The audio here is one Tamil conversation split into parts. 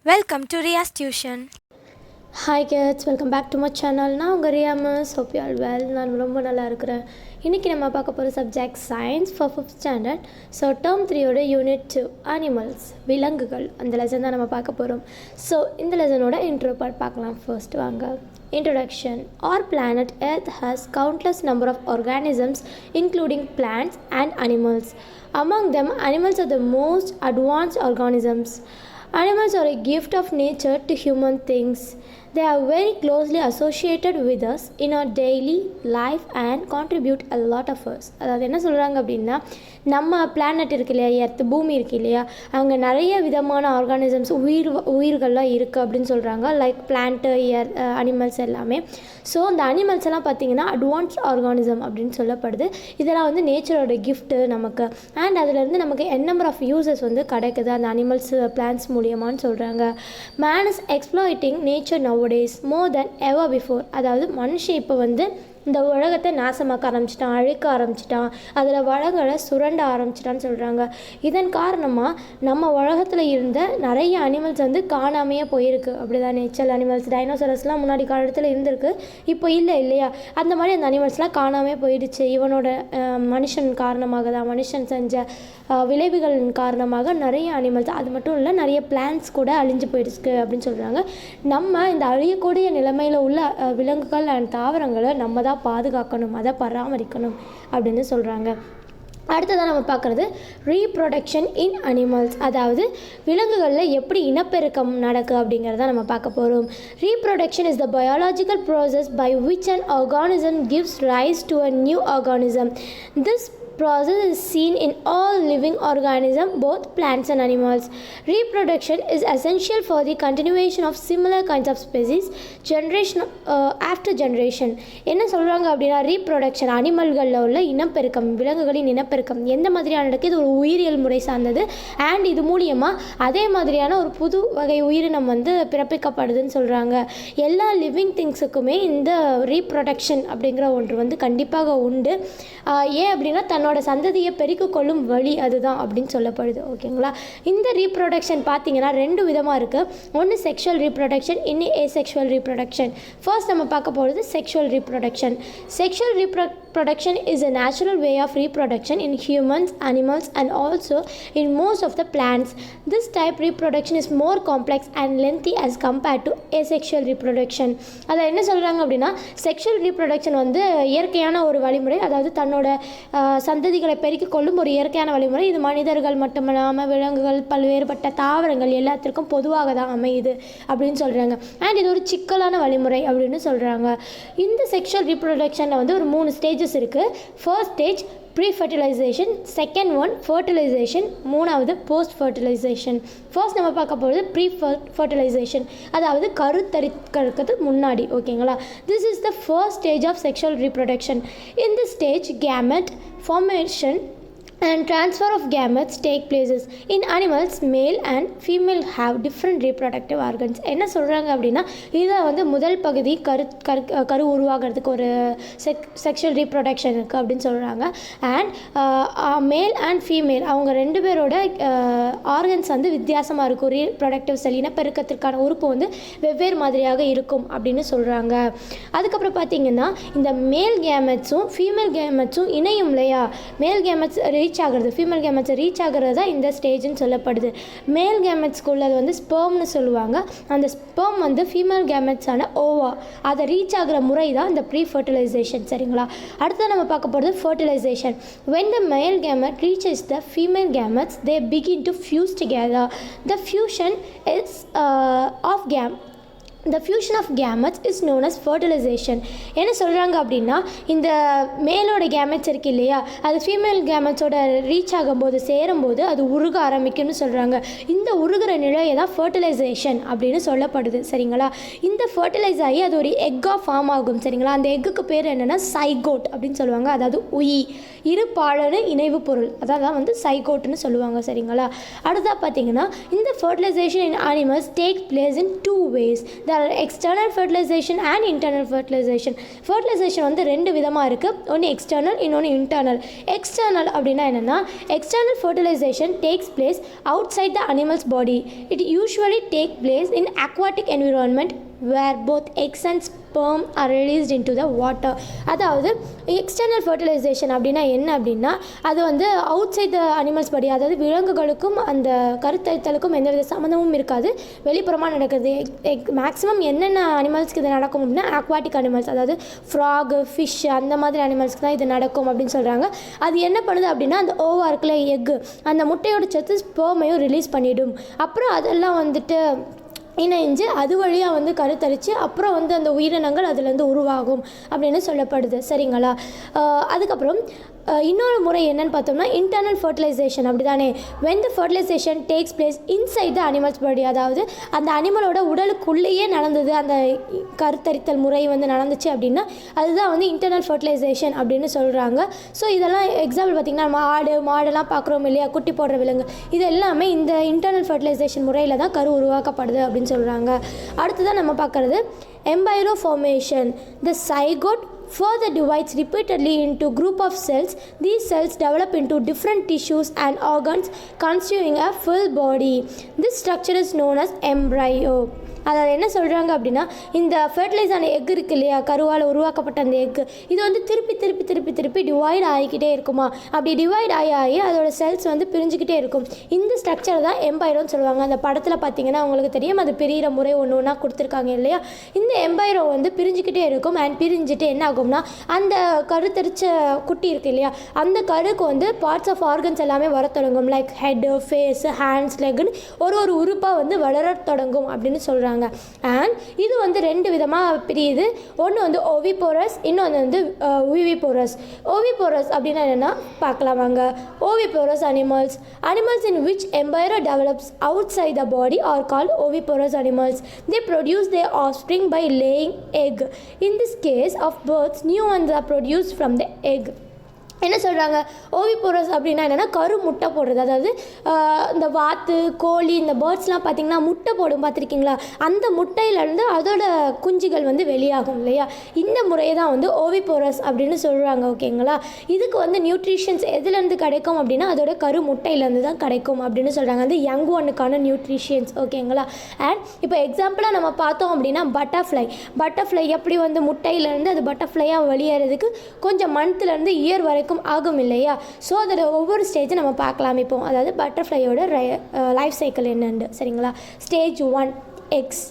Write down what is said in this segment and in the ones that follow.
Welcome to Riya's Tuition. Hi kids, welcome back to my channel. நான் உங்கள் Riya miss. Hope you all well. நான் ரொம்ப நல்லா இருக்கிறேன். இன்றைக்கி நம்ம பார்க்க போகிற subject science for 5th standard. So term 3யோட யூனிட் 2 அனிமல்ஸ், விலங்குகள், அந்த லெசன் தான் நம்ம பார்க்க போகிறோம். ஸோ இந்த லெசனோட இன்ட்ரோ பார்ட் பார்க்கலாம். ஃபர்ஸ்ட் வாங்க. Introduction. Our planet Earth has countless number of organisms including plants and animals. Among them, animals are the most advanced organisms. Animals are a gift of nature to human things. They are very closely associated with us in our daily life and contribute a lot of us. அதாவது என்ன சொல்கிறாங்க அப்படின்னா, நம்ம பிளானட் இருக்கு இல்லையா, எர்த் பூமி இருக்கு இல்லையா, அங்கே நிறைய விதமான ஆர்கானிசம்ஸ் உயிர்கள்லாம் இருக்குது அப்படின்னு சொல்கிறாங்க. லைக் பிளான்ட்டு, அனிமல்ஸ் எல்லாமே. ஸோ அந்த அனிமல்ஸ் எல்லாம் பார்த்திங்கன்னா அட்வான்ஸ்ட் ஆர்கானிசம் அப்படின்னு சொல்லப்படுது. இதெல்லாம் வந்து நேச்சரோட கிஃப்ட்டு நமக்கு. அண்ட் அதிலேருந்து நமக்கு நம்பர் ஆஃப் யூசஸ் வந்து கிடைக்குது அந்த அனிமல்ஸ், பிளான்ஸ் மூலியமானு சொல்கிறாங்க. Man is exploiting nature nowadays more than ever before. அதாவது மனுஷன் இப்போ வந்து இந்த உலகத்தை நாசமாக்க ஆரம்பிச்சிட்டான், அழிக்க ஆரம்பிச்சிட்டான், அதில் வளங்களை சுரண்ட ஆரம்பிச்சிட்டான்னு சொல்கிறாங்க. இதன் காரணமாக நம்ம உலகத்தில் இருந்த நிறைய அனிமல்ஸ் வந்து காணாமையே போயிருக்கு. அப்படி தான் நேச்சர் அனிமல்ஸ், டைனோசரஸ்லாம் முன்னாடி காலத்தில் இருந்திருக்கு, இப்போ இல்லை இல்லையா. அந்த மாதிரி அந்த அனிமல்ஸ்லாம் காணாமே போயிடுச்சு. இவனோட மனுஷன் காரணமாக தான், மனுஷன் செஞ்ச விளைவுகளின் காரணமாக நிறைய அனிமல்ஸ், அது மட்டும் இல்லை நிறைய பிளான்ட்ஸ் கூட அழிஞ்சு போயிடுச்சு அப்படின்னு சொல்கிறாங்க. நம்ம இந்த அழியக்கூடிய நிலைமையில் உள்ள விலங்குகள் அண்ட் தாவரங்களை நம்ம தான் பாதுகாக்கணும், அதை பராமரிக்கணும் அப்படின்னு சொல்கிறாங்க. அடுத்ததான் நம்ம பார்க்குறது ரீப்ரொடக்ஷன் இன் அனிமல்ஸ். அதாவது விலங்குகளில் எப்படி இனப்பெருக்கம் நடக்குது அப்படிங்கிறத நம்ம பார்க்க போகிறோம். Reproduction is the biological process by which an organism gives rise to a new organism. This process is seen in all living organisms, both plants and animals. Reproduction is essential for the continuation of similar kinds of species generation after generation. என்ன சொல்கிறாங்க அப்படின்னா, ரீப்ரொடக்ஷன் அனிமல்களில் உள்ள இனப்பெருக்கம், விலங்குகளின் இனப்பெருக்கம் எந்த மாதிரியான நடக்குது, இது ஒரு உயிரியல் முறை சார்ந்தது. அண்ட் இது மூலியமாக அதே மாதிரியான ஒரு புது வகை உயிரினம் வந்து பிறப்பிக்கப்படுதுன்னு சொல்கிறாங்க. எல்லா லிவிங் திங்ஸுக்குமே இந்த ரீப்ரொடக்ஷன் அப்படிங்கிற ஒன்று வந்து கண்டிப்பாக உண்டு. ஏன் அப்படின்னா தன்னோட சந்ததியை பெருக்கிக் கொள்ளும் வழி அதுதான் அப்படின்னு சொல்லப்படுது. ஓகேங்களா. இந்த ரீப்ரொடக்ஷன் பார்த்தீங்கன்னா ரெண்டு விதமாக இருக்குது. ஒன்று செக்ஷுவல் ரீப்ரொடக்ஷன், இன்னும் ஏசெக்ஷுவல் ரீப்ரொடக்ஷன். ஃபர்ஸ்ட் நம்ம பார்க்க போகிறது sexual reproduction. Sexual reproduction is a natural way of reproduction in humans, animals and also in most of the plants. This type reproduction is more complex and lengthy as compared to asexual reproduction. அதை என்ன சொல்கிறாங்க அப்படின்னா, செக்ஷுவல் ரீப்ரொடக்ஷன் வந்து இயற்கையான ஒரு வழிமுறை, அதாவது தன்னோட சந்ததிகளை பெருக்கிக் கொள்ளும் ஒரு இயற்கையான வழிமுறை. இது மனிதர்கள் மட்டுமில்லாமல் விலங்குகள், பல்வேறுபட்ட தாவரங்கள் எல்லாத்திற்கும் பொதுவாக தான் அமையுது அப்படின்னு சொல்கிறாங்க. அண்ட் இது ஒரு சிக்கலான வழிமுறை அப்படின்னு சொல்கிறாங்க. இந்த செக்ஷுவல் ரீப்ரொடக்ஷனில் வந்து ஒரு 3 ஸ்டேஜஸ் இருக்குது. First stage prefertilisation, second one fertilisation, மூணாவது போஸ்ட் ஃபர்டிலைசேஷன். ஃபர்ஸ்ட் நம்ம பார்க்க போகிறது ப்ரீ-ஃபர்டிலைசேஷன், அதாவது கருத்தரிக்கிறதுக்கு முன்னாடி. ஓகேங்களா. This is the first stage of sexual reproduction. In this stage gamete formation and transfer of gametes take places. In animals, male and female have different reproductive organs. என்ன சொல்கிறாங்க அப்படின்னா, இதை வந்து முதல் பகுதி கரு உருவாகிறதுக்கு ஒரு செக்ஷுவல் ரீப்ரொடக்ஷன் இருக்குது அப்படின்னு சொல்கிறாங்க. அண்ட் மேல் அண்ட் ஃபீமேல் அவங்க ரெண்டு பேரோட ஆர்கன்ஸ் வந்து வித்தியாசமாக இருக்கும். ரீப்ரொடக்டிவ் செல், இனப்பெருக்கத்திற்கான உறுப்பு வந்து வெவ்வேறு மாதிரியாக இருக்கும் அப்படின்னு சொல்கிறாங்க. அதுக்கப்புறம் பார்த்திங்கன்னா இந்த மேல் கேமெட்ஸும் ஃபீமேல் கேமெட்ஸும் இணையும் இல்லையா. மேல் கேமெட்ஸ் ரீச் ஆகிறது, ஃபீமேல் கேமெட்ஸை ரீச் ஆகிறது தான் இந்த ஸ்டேஜ்னு சொல்லப்படுது. மேல் கேமெட்ஸ்க்கு உள்ளது வந்து ஸ்பெர்ம்னு சொல்லுவாங்க. அந்த ஸ்பெர்ம் வந்து ஃபீமேல் கேமெட்ஸான ஓவா, அதை ரீச் ஆகிற முறை தான் இந்த ப்ரீ ஃபர்டிலைசேஷன். சரிங்களா. அடுத்து நம்ம பார்க்க போகிறது fertilisation. when the male gamete reaches the female gametes, they begin to fuse together. The fusion is The fusion of gametes is known as fertilization. என்ன சொல்கிறாங்க அப்படின்னா, இந்த மேலோட கேமெட்ஸ் இருக்கு இல்லையா, அது ஃபீமேல் கேமெட்ஸோட ரீச் ஆகும்போது சேரும்போது அது உருக ஆரம்பிக்கும்னு சொல்கிறாங்க. இந்த உருகிற நிலையை தான் ஃபர்டிலைசேஷன் அப்படின்னு சொல்லப்படுது. சரிங்களா. இந்த ஃபர்டிலைஸ் ஆகி அது ஒரு எக்காக ஃபார்ம் ஆகும். சரிங்களா. அந்த எக்குக்கு பேர் என்னென்னா சைகோட் அப்படின்னு சொல்லுவாங்க. அதாவது இரு பாலனு இணைவு பொருள், அதான் வந்து சைகோட்னு சொல்லுவாங்க. சரிங்களா. அடுத்தா பார்த்தீங்கன்னா இந்த fertilisation in animals take place in 2 ways. There there are external fertilization and internal fertilization. Fertilization வந்து ரெண்டு விதமாக இருக்குது. ஒன்று எக்ஸ்டர்னல், இன்னொன்று இன்டர்னல். எக்ஸ்டர்னல் அப்படின்னா என்னென்னா, external fertilization takes place outside the animal's body. It usually takes place in aquatic environment where both eggs and sperm are released into the water. அதாவது எக்ஸ்டர்னல் ஃபர்டிலைசேஷன் அப்படின்னா என்ன அப்படின்னா, அது வந்து out side the animals body, அதாவது விலங்குகளுக்கும் அந்த கருத்தரித்தலுக்கும் எந்தவித சம்மந்தமும் இருக்காது, வெளிப்புறமாக நடக்குது. மேக்ஸிமம் என்னென்ன அனிமல்ஸ்க்கு இது நடக்கும் அப்படின்னா அக்வாட்டிக் அனிமல்ஸ், அதாவது ஃப்ராகு, ஃபிஷ், அந்த மாதிரி அனிமல்ஸ்க்கு தான் இது நடக்கும் அப்படின்னு சொல்கிறாங்க. அது என்ன பண்ணுது அப்படின்னா, அந்த ஓவா இருக்குல்ல, எக்கு, அந்த முட்டையோட சத்து ஸ்பெர்மையும் ரிலீஸ் பண்ணிவிடும். அப்புறம் அதெல்லாம் வந்துட்டு இணைஞ்சு அது வழியாக வந்து கருத்தரித்து அப்புறம் வந்து அந்த உயிரினங்கள் அதுலேருந்து உருவாகும் அப்படின்னு சொல்லப்படுது. சரிங்களா? அதுக்கப்புறம் இன்னொரு முறை என்னன்னு பார்த்தோம்னா இன்டர்னல் ஃபர்டிலைசேஷன். அப்படி தானே? When the fertilization takes place inside the animals body, அதாவது அந்த அனிமலோட உடலுக்குள்ளேயே நடந்தது, அந்த கருத்தரித்தல் முறை வந்து நடந்துச்சு அப்படின்னா அதுதான் வந்து இன்டர்னல் ஃபர்டிலைசேஷன் அப்படின்னு சொல்கிறாங்க. ஸோ இதெல்லாம் எக்ஸாம்பிள் பார்த்திங்கன்னா, நம்ம மாடெல்லாம் பார்க்குறோம் இல்லையா, குட்டி போடுற விலங்கு, இது எல்லாமே இந்த இன்டர்னல் ஃபர்டிலைசேஷன் முறையில் தான் கரு உருவாக்கப்படுது அப்படின்னு சொல்கிறாங்க. அடுத்ததான் நம்ம பார்க்குறது எம்பைரோ formation. The zygote further divides repeatedly into group of cells. These cells develop into different tissues and organs constituting a full body. This structure is known as embryo. அதாவது என்ன சொல்கிறாங்க அப்படின்னா, இந்த ஃபர்டிலைஸ் ஆன எக் இருக்கு இல்லையா, கருவால் உருவாக்கப்பட்ட அந்த எக்கு, இது வந்து திருப்பி திருப்பி திருப்பி திருப்பி டிவைட் ஆகிக்கிட்டே இருக்குமா. அப்படி டிவைட் ஆகி அதோட செல்ஸ் வந்து பிரிஞ்சுக்கிட்டே இருக்கும். இந்த ஸ்ட்ரக்சர் தான் எம்பைரோன்னு சொல்லுவாங்க. அந்த படத்தில் பார்த்தீங்கன்னா உங்களுக்கு தெரியும், அது பிரிகிற முறை ஒன்று ஒன்றா கொடுத்துருக்காங்க இல்லையா. இந்த எம்பைரோ வந்து பிரிஞ்சுக்கிட்டே இருக்கும். அண்ட் பிரிஞ்சுட்டு என்ன ஆகும்னா, அந்த கருத்தரிச்ச குட்டி இருக்குது இல்லையா, அந்த கருக்கு வந்து பார்ட்ஸ் ஆஃப் ஆர்கன்ஸ் எல்லாமே வர தொடங்கும். லைக் ஹெட்டு, ஃபேஸ், ஹேண்ட்ஸ், லெக்குன்னு ஒரு உறுப்பாக வந்து வளர தொடங்கும் அப்படின்னு சொல்கிறாங்க. அண்ட் இது வந்து ரெண்டு விதமாக பிரியுது. ஒன்று வந்து ஓவிபோரஸ், இன்னொன்று வந்து விவிபோரஸ். ஓவிபோரஸ் அப்படின்னா என்னென்னா பார்க்கலாம் வாங்க. ஓவிபோரஸ் animals in which embryo develops outside the body are called oviparous animals. They produce their offspring by laying egg. In this case of births, new ones are produced from the egg. என்ன சொல்கிறாங்க, ஓவிபோரஸ் அப்படின்னா என்னென்னா கரு முட்டை போடுறது. அதாவது இந்த வாத்து, கோழி, இந்த பேர்ட்ஸ்லாம் பார்த்திங்கன்னா முட்டை போடும், பார்த்துருக்கீங்களா? அந்த முட்டையிலேருந்து அதோட குஞ்சுகள் வந்து வெளியாகும் இல்லையா. இந்த முறையை தான் வந்து ஓவிபோரஸ் அப்படின்னு சொல்கிறாங்க. ஓகேங்களா? இதுக்கு வந்து நியூட்ரிஷன்ஸ் எதுலேருந்து கிடைக்கும் அப்படின்னா அதோட கரு முட்டையிலேருந்து தான் கிடைக்கும் அப்படின்னு சொல்கிறாங்க. அது யங் ஒன்னுக்கான நியூட்ரிஷன்ஸ். ஓகேங்களா? அண்ட் இப்போ எக்ஸாம்பிளாக நம்ம பார்த்தோம் அப்படின்னா பட்டர்ஃப்ளை எப்படி வந்து முட்டையிலேருந்து அது பட்டர்ஃப்ளையாக வெளியேறதுக்கு கொஞ்சம் மந்த்லேருந்து இயர் வரைக்கும் ஆகும் இல்லையா. ஸோ அதோட ஒவ்வொரு ஸ்டேஜும் நம்ம பார்க்கலாம் இப்போ. அதாவது பட்டர்ஃப்ளையோட லைஃப் சைக்கிள் என்னன்னு. சரிங்களா? Stage 1, X.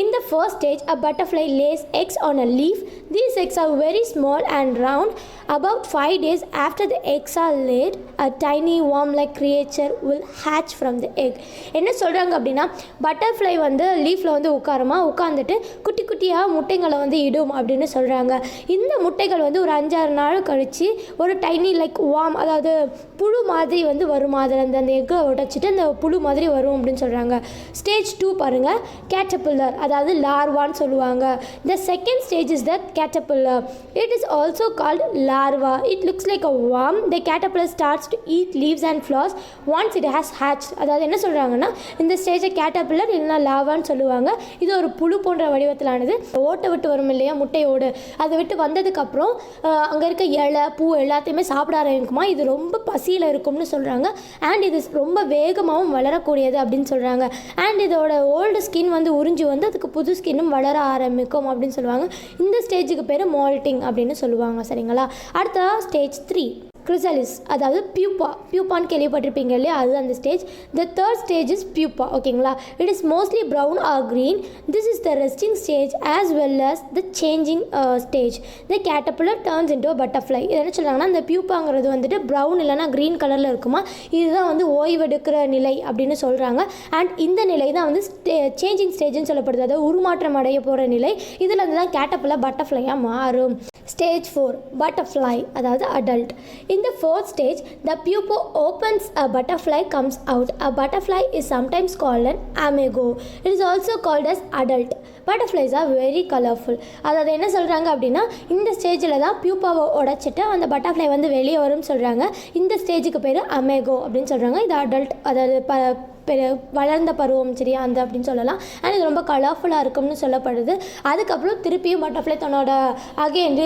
In the first stage, a butterfly lays eggs on a leaf. These eggs are very small and round. About 5 days after the eggs are laid, a tiny worm-like creature will hatch from the egg. என்ன சொல்கிறாங்க அப்படின்னா, பட்டர்ஃப்ளை வந்து லீஃபில் வந்து உட்காந்துட்டு குட்டி குட்டியாக முட்டைங்களை வந்து இடும் அப்படின்னு சொல்கிறாங்க. இந்த முட்டைகள் வந்து ஒரு 5-6 நாள் கழித்து ஒரு டைனி லைக் வார்ம், அதாவது புழு மாதிரி வந்து வரும். அதில் அந்த எக்கை உடைச்சிட்டு அந்த புழு மாதிரி வரும் அப்படின்னு சொல்கிறாங்க. ஸ்டேஜ் 2 பாருங்கள், கேட்டர்பில்லர், அதாவது லார்வான்னு சொல்லுவாங்க. The second stage is the caterpillar. It is also called larva. It looks like a worm. The caterpillar starts to eat leaves and flowers once it has hatched. அதாவது என்ன சொல்கிறாங்கன்னா, இந்த ஸ்டேஜை கேட்டர்பில்லர் இல்லைனா லார்வான்னு சொல்லுவாங்க. இது ஒரு புழு போன்ற வடிவத்திலானது. ஓட்டை விட்டு வரும் இல்லையா முட்டையோடு, அதை விட்டு வந்ததுக்கப்புறம் அங்கே இருக்க இலை, பூ எல்லாத்தையுமே சாப்பிட ஆரம்பிக்குமா. இது ரொம்ப பசியில் இருக்கும்னு சொல்கிறாங்க. அண்ட் இது ரொம்ப வேகமாகவும் வளரக்கூடியது அப்படின்னு சொல்கிறாங்க. அண்ட் இதோட ஓல்டு ஸ்கின் வந்து உறிஞ்சி வந்து அதுக்கு புது ஸ்கின்னும் வளர ஆரம்பிக்கும் அப்படின்னு சொல்லுவாங்க. இந்த ஸ்டேஜுக்கு பேர் மால்ட்டிங் அப்படின்னு சொல்லுவாங்க. சரிங்களா? அடுத்த ஸ்டேஜ் 3, கிரிசலிஸ், அதாவது பியூப்பான்னு கேள்விப்பட்டிருப்பீங்க இல்லையா, அதுதான் அந்த stage. The third stage is pupa. ஓகேங்களா? It is mostly brown or green. This is the resting stage as well as the changing stage. The caterpillar turns into butterfly. இது என்ன சொல்கிறாங்கன்னா, இந்த பியூப்பாங்கிறது வந்துட்டு ப்ரௌன் இல்லைனா க்ரீன் கலரில் இருக்குமா. இதுதான் வந்து ஓய்வெடுக்கிற நிலை அப்படின்னு சொல்கிறாங்க. அண்ட் இந்த நிலை தான் வந்து சேஞ்சிங் ஸ்டேஜ்னு சொல்லப்படுது, அதாவது உருமாற்றம் அடைய போகிற நிலை. இதில் வந்து தான் கேட்டர்பில்லர் பட்டர்ஃப்ளையாக மாறும். Stage 4, butterfly, அதாவது adult. In the fourth stage, the pupa opens, a butterfly comes out. A butterfly is sometimes called an amigo. It is also called as adult. Butterflies are very colorful. அதாவது என்ன சொல்கிறாங்க அப்படின்னா, இந்த ஸ்டேஜில் தான் பியூப்பாவை உடைச்சிட்டு அந்த பட்டர்ஃப்ளை வந்து வெளியே வரும்னு சொல்கிறாங்க. இந்த ஸ்டேஜுக்கு பேர் அமேகோ அப்படின்னு சொல்கிறாங்க. இது அடல்ட், அதாவது வளர்ந்த பருவம் சரியா அந்த அப்படின்னு சொல்லலாம். அண்ட் இது ரொம்ப கலர்ஃபுல்லாக இருக்கும்னு சொல்லப்படுது. அதுக்கப்புறம் திருப்பியும் பட்டர்ஃப்ளை தன்னோட அகெயின்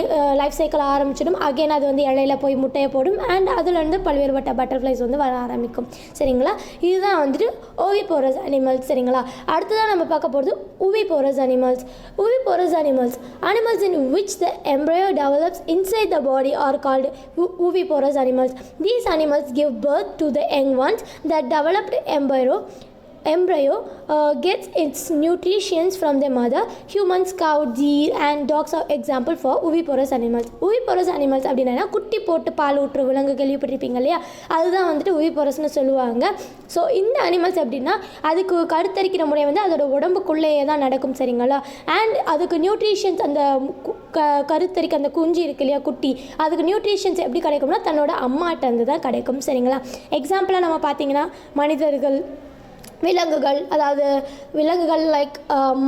லைஃப் சைக்கிள் ஆரம்பிச்சிடும். அகெயின் அது வந்து இலையில போய் முட்டையை போடும். அண்ட் அதுலேருந்து பல்வேறுபட்ட பட்டர்ஃப்ளைஸ் வந்து வர ஆரம்பிக்கும் சரிங்களா. இதுதான் வந்துட்டு ஓவிபோரஸ் அனிமல்ஸ் சரிங்களா. அடுத்ததான் நம்ம பார்க்க போகிறது ஓவிபோரஸ் animals. ஓவிபோரஸ் animals in which the embryo develops inside the body are called oviparous animals. These animals give birth to the young ones. The developed embryo gets its nutrition from the mother. Humans, cow, deer and dogs are example for oviparous animals. Oviparous animals அப்படின்னா குட்டி போட்டு பால் ஊற்று விலங்கு கேள்விப்பட்டிருப்பீங்க இல்லையா, அதுதான் வந்துட்டு ஓவிபோரஸ்னு சொல்லுவாங்க. ஸோ இந்த அனிமல்ஸ் எப்படின்னா அதுக்கு கருத்தரிக்கிற முறை வந்து அதோட உடம்புக்குள்ளேயே தான் நடக்கும் சரிங்களா. அண்ட் அதுக்கு நியூட்ரிஷன்ஸ் அந்த கருத்தரிக்க அந்த குஞ்சு இருக்கு இல்லையா குட்டி, அதுக்கு நியூட்ரிஷன்ஸ் எப்படி கிடைக்கும்னா தன்னோட அம்மாட்ட இருந்து தான் கிடைக்கும் சரிங்களா. எக்ஸாம்பிளாக நம்ம பார்த்தீங்கன்னா மனிதர்கள், விலங்குகள், அதாவது விலங்குகள் லைக்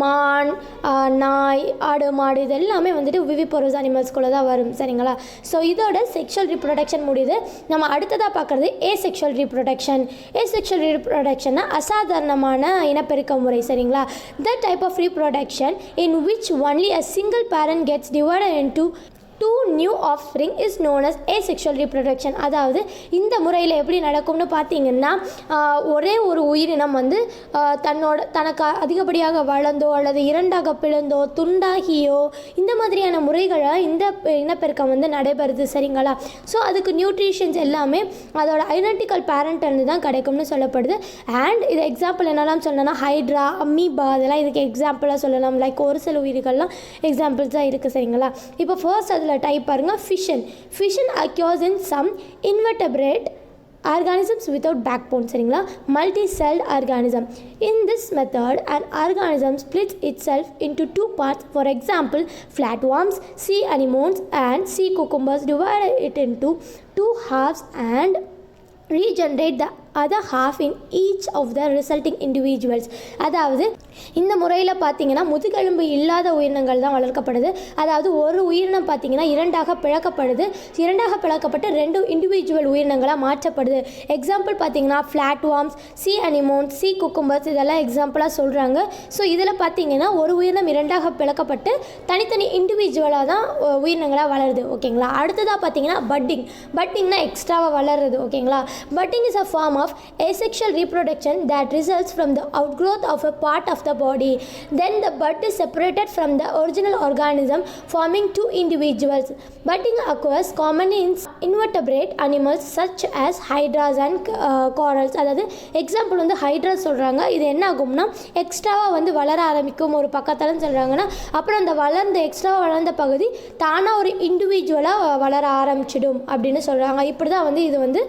மான், நாய், ஆடு, மாடு இது எல்லாமே வந்துட்டு ஓவிபோரஸ் அனிமல்ஸ்குள்ளே தான் வரும் சரிங்களா. ஸோ இதோட செக்ஷுவல் ரீப்ரொடக்ஷன் முடியுது. நம்ம அடுத்ததாக பார்க்குறது ஏசெக்ஷுவல் ரீப்ரொடக்ஷன். ஏசெக்ஷுவல் ரீப்ரொடக்ஷன்னா அசாதாரணமான இனப்பெருக்க முறை சரிங்களா. The type of reproduction in which only a single parent gets divided into 2 new offspring is known as asexual reproduction. அதாவது இந்த முறையில் எப்படி நடக்கும்னு பார்த்தீங்கன்னா ஒரே ஒரு உயிரினம் வந்து தனக்கு அதிகப்படியாக வளர்ந்தோ அல்லது இரண்டாக பிளந்தோ துண்டாகியோ இந்த மாதிரியான முறைகளை இந்த இனப்பெருக்கம் வந்து நடைபெறுது சரிங்களா. ஸோ அதுக்கு நியூட்ரிஷன்ஸ் எல்லாமே அதோட ஐடென்டிக்கல் பேரண்ட்லேருந்து தான் கிடைக்கும்னு சொல்லப்படுது. அண்ட் இது எக்ஸாம்பிள் என்னெல்லாம் சொல்லணும்னா ஹைட்ரா, அமீபா அதெல்லாம் இதுக்கு எக்ஸாம்பிளாக சொல்லலாம். லைக் ஒரு சில உயிர்கள்லாம் எக்ஸாம்பிள்ஸாக இருக்குது சரிங்களா. இப்போ ஃபர்ஸ்ட் அதில் டைப் பாருங்க. fission occurs in some invertebrate organisms without backbone சரிங்களா. multi-celled organism. In this method an organism splits itself into 2 parts. For example, flatworms, sea anemones and sea cucumbers divide it into 2 halves and regenerate the other half in each of the resulting individuals. அதாவது இந்த முறையில் பார்த்தீங்கன்னா முதுகெலும்பு இல்லாத உயிரினங்கள் தான் வளர்க்கப்படுது. அதாவது ஒரு உயிரினம் பார்த்தீங்கன்னா இரண்டாக பிளக்கப்படுது. இரண்டாக பிளக்கப்பட்டு 2 இண்டிவிஜுவல் உயிரினங்களாக மாற்றப்படுது. எக்ஸாம்பிள் பார்த்தீங்கன்னா ஃப்ளாட்வார்ம்ஸ், சி அனிமோன்ஸ், சி குக்கும்பர்ஸ் இதெல்லாம் எக்ஸாம்பிளாக சொல்கிறாங்க. ஸோ இதில் பார்த்தீங்கன்னா ஒரு உயிரினம் இரண்டாக பிளக்கப்பட்டு தனித்தனி இண்டிவிஜுவலாக தான் உயிரினங்களாக வளருது ஓகேங்களா. அடுத்ததாக பார்த்தீங்கன்னா பட்டிங்னா எக்ஸ்ட்ராவாக வளருது ஓகேங்களா. Budding is a form of asexual reproduction that results from the outgrowth of a part of the body. Then the bud is separated from the original organism, forming 2 individuals. Budding occurs commonly in invertebrate animals such as hydras and corals. அதாவது எக்ஸாம்பிள் வந்து ஹைட்ரா சொல்கிறாங்க. இது என்ன ஆகும்னா எக்ஸ்ட்ராவாக வந்து வளர ஆரம்பிக்கும் ஒரு பக்கத்தாலும் சொல்கிறாங்கன்னா அப்புறம் அந்த எக்ஸ்ட்ராவாக வளர்ந்த பகுதி தானாக ஒரு இண்டிவிஜுவலாக வளர ஆரம்பிச்சிடும் அப்படின்னு சொல்கிறாங்க. இப்படி தான் வந்து இது வந்து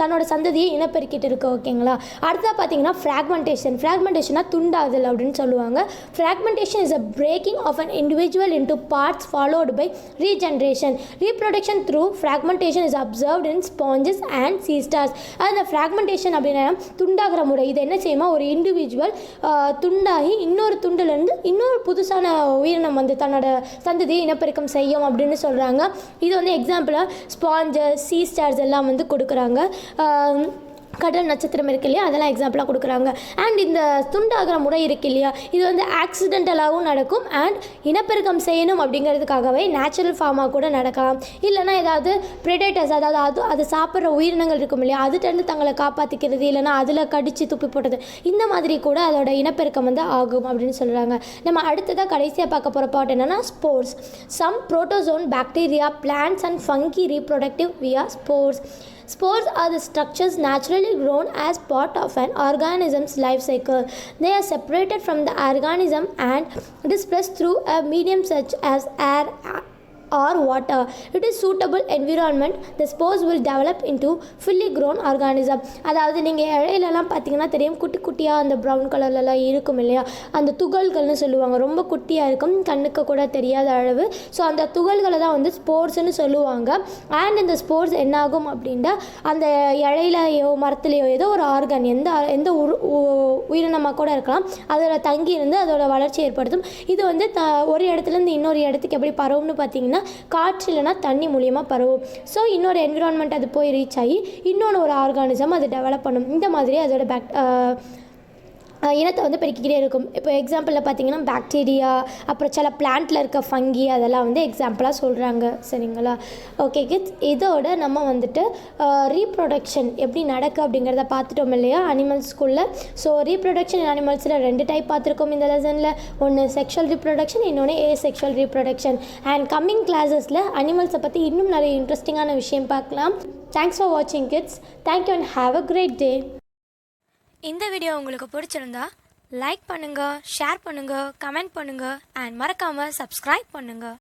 தன்னோட சந்ததியை இனப்பெருக்கிட்டு இருக்கு ஓகேங்களா. அடுத்ததாக பார்த்தீங்கன்னா ஃப்ராக்மெண்டேஷனாக துண்டாதல் அப்படின்னு சொல்லுவாங்க. Fragmentation is a breaking of an individual into parts followed by regeneration. Reproduction through fragmentation is observed in sponges and sea stars. அந்த ஃப்ராக்மெண்டேஷன் அப்படின்னா துண்டாகிற முறை. இது என்ன செய்யுமா ஒரு இண்டிவிஜுவல் துண்டாகி இன்னொரு துண்டிலேருந்து இன்னொரு புதுசான உயிரினம் வந்து தன்னோட சந்ததியை இனப்பெருக்கம் செய்யும் அப்படின்னு சொல்கிறாங்க. இது வந்து எக்ஸாம்பிளாக ஸ்பாஞ்சஸ், சீ ஸ்டார்ஸ் எல்லாம் வந்து கொடுக்குறாங்க. கடல் நட்சத்திரம் இருக்கு இல்லையா அதெல்லாம் எக்ஸாம்பிளாக கொடுக்குறாங்க. அண்ட் இந்த துண்டாகிற முறை இருக்கு இல்லையா இது வந்து ஆக்சிடென்டலாகவும் நடக்கும். அண்ட் இனப்பெருக்கம் செய்யணும் அப்படிங்கிறதுக்காகவே நேச்சுரல் ஃபார்மாக கூட நடக்கலாம். இல்லைனா ஏதாவது ப்ரெடேட்டர்ஸ் அதாவது அது சாப்பிட்ற உயிரினங்கள் இருக்கும் இல்லையா அதுகிட்டருந்து தங்களை காப்பாற்றிக்கிறது இல்லைனா அதில் கடித்து துப்பி போட்டது இந்த மாதிரி கூட அதோட இனப்பெருக்கம் வந்து ஆகும் அப்படின்னு சொல்கிறாங்க. நம்ம அடுத்ததாக கடைசியாக பார்க்க போகிற பாட் என்னென்னா spores. Some protozoan bacteria, plants and fungi reproductive via spores. Spores are the structures naturally grown as part of an organism's life cycle. They are separated from the organism and dispersed through a medium such as air or water. It is suitable environment the spores will develop into fully grown organism. அதாவது நீங்கள் இழையிலலாம் பார்த்தீங்கன்னா தெரியும் குட்டி குட்டியாக அந்த ப்ரௌன் கலர்லலாம் இருக்கும் இல்லையா அந்த துகள்கள்னு சொல்லுவாங்க. ரொம்ப குட்டியாக இருக்கும் கண்ணுக்கு கூட தெரியாத அளவு. ஸோ அந்த துகள்களை தான் வந்து ஸ்போர்ஸ்னு சொல்லுவாங்க. அண்ட் இந்த ஸ்போர்ஸ் என்னாகும் அப்படின்னா அந்த இழையிலையோ மரத்துலையோ ஏதோ ஒரு ஆர்கன் எந்த உயிரினமாக கூட இருக்கலாம் அதில் தங்கி இருந்து அதோட வளர்ச்சி ஏற்படுத்தும். இது வந்து ஒரு இடத்துலேருந்து இன்னொரு இடத்துக்கு எப்படி பரவும்னு பார்த்தீங்கன்னா காற்று இல்லைனா தண்ணி மூலியமாக பரவும். ஸோ இன்னொரு என்விரான்மெண்ட் அது போய் ரீச் ஆகி இன்னொன்று ஒரு ஆர்கானிசம் அது டெவலப் பண்ணும். இந்த மாதிரி அதோட இனத்தை வந்து பெருக்கிக்கிட்டே இருக்கும். இப்போ எக்ஸாம்பிளில் பார்த்தீங்கன்னா பாக்டீரியா, அப்புறம் சில பிளான்ட்டில் இருக்க ஃபங்கி, அதெல்லாம் வந்து எக்ஸாம்பிளாக சொல்கிறாங்க. சரிங்களா? ஓகே கிட்ஸ், இதோட நம்ம வந்துட்டு ரீப்ரொடக்ஷன் எப்படி நடக்கு அப்படிங்கிறத பார்த்துட்டோம் இல்லையா அனிமல்ஸ்குள்ளே. ஸோ ரீப்ரொடக்ஷன் அனிமல்ஸில் 2 டைப் பார்த்துருக்கோம் இந்த லெசனில். ஒன்று செக்ஷுவல் ரீப்ரொடக்ஷன், இன்னொன்று ஏசெக்ஷுவல் ரீப்ரொடக்ஷன். அண்ட் கம்மிங் கிளாஸஸில் அனிமல்ஸை பற்றி இன்னும் நிறைய இன்ட்ரெஸ்டிங்கான விஷயம் பார்க்கலாம். தேங்க்ஸ் ஃபார் வாட்சிங் kids. Thank you and have a great day. இந்த வீடியோ உங்களுக்கு பிடிச்சிருந்தா லைக் பண்ணுங்க, ஷேர் பண்ணுங்க, கமெண்ட் பண்ணுங்க அண்ட் மறக்காம சப்ஸ்கிரைப் பண்ணுங்க.